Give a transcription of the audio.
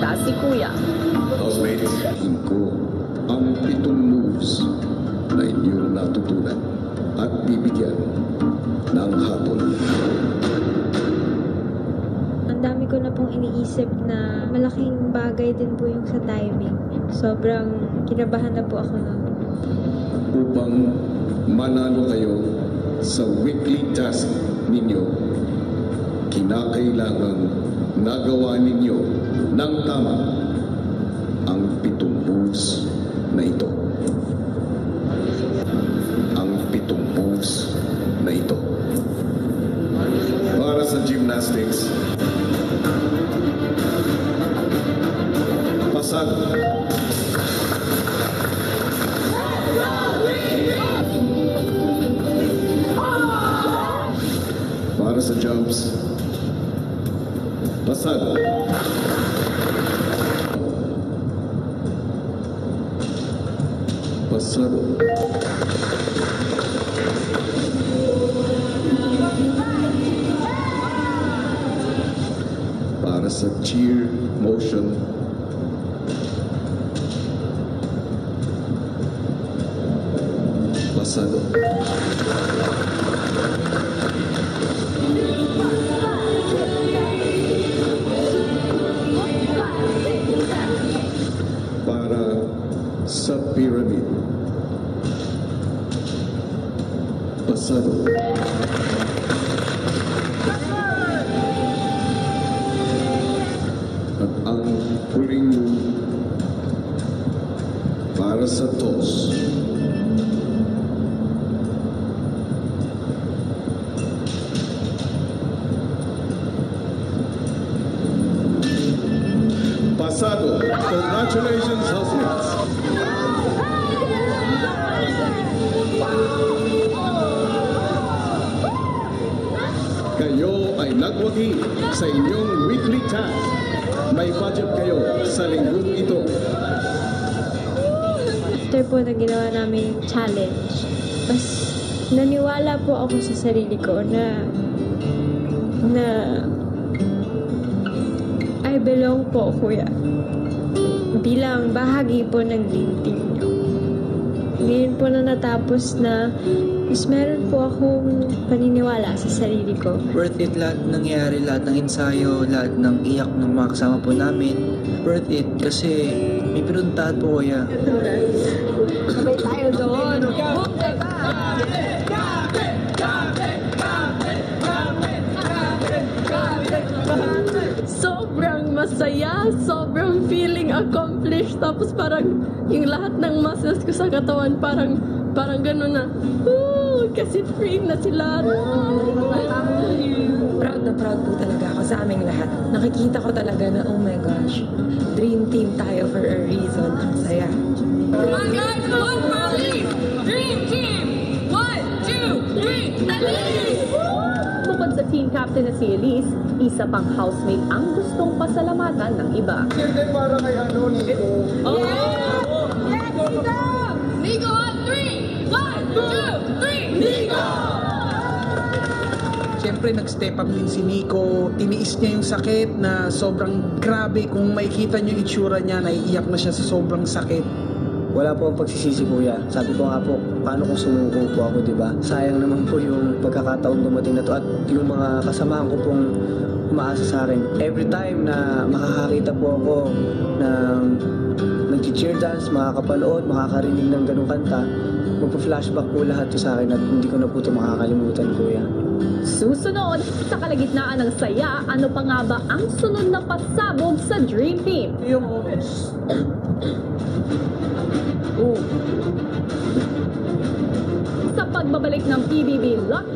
magsalita si Kuya. Housemates, ko ang 7 moves na inyong natutunan at bibigyan ng hatol. Ang dami ko na pong iniisip na malaking bagay din po yung sa timing. Sobrang kinabahan na po ako nun. Upang manalo kayo sa weekly task ninyo, kinakailangan nagawa ninyo ng tama ang 7 moves na ito. Ang 7 moves na ito. Para sa gymnastics, pasado. Para sa jumps, pasado. Pasado. Para sa cheer motion, pasado. Para sa pyramid, pasado. At ang huling move para sa toss, pasado. Congratulations, housemates. Kayo ay nagwagi sa inyong weekly task. May budget kayo sa linggong ito. After po na ginawa namin yung challenge, mas naniwala po ako sa sarili ko na I belong po, Kuya. Bilang bahagi po ng dream team niyo. Ngayon po na natapos na, mas meron po akong paniniwala sa sarili ko. Worth it lahat nangyari, lahat ng ensayo, lahat ng iyak ng mga kasama po namin. Worth it kasi may pinuntahan po, Kuya. Sabay tayo doon. Sobrang masaya, sobrang feeling accomplished. Tapos parang yung lahat ng muscles ko sa katawan parang gano'n na. Kasi free na sila. Proud na proud po talaga ako sa aming lahat. Nakikita ko talaga na, oh my gosh, dream team tayo for a reason. Ang saya. Come on guys, one for Elise! Dream team! 1, 2, 3, Elise! Bukod sa team captain na si Elise, isa pang housemate ang gustong pasalamatan ng iba. Siyempre para kay Nico. Yes! Yes, Nico! Nico on 3! 1, 2, 3, Nico! Siyempre, nag-step up din si Nico. Tiniis niya yung sakit na sobrang grabe. Kung makikita niyo yung itsura niya, naiiyak na siya sa sobrang sakit. Wala po ang pagsisisi, Kuya. Sabi ko nga po, paano kung sumuko po ako, di ba? Sayang naman po yung pagkakataon dumating na to at yung mga kasamahan ko pong umaasa sa akin. Every time na makakakita po ako ng nag-cheer dance, makakapanood, makakarinig ng ganung kanta, magpa-flashback po lahat to sa akin at hindi ko na po ito makakalimutan, Kuya. Susunod, sa kalagitnaan ng saya, ano pa nga ba ang sunod na pasabog sa Dream Team? Sa pagbabalik ng PBB Lucky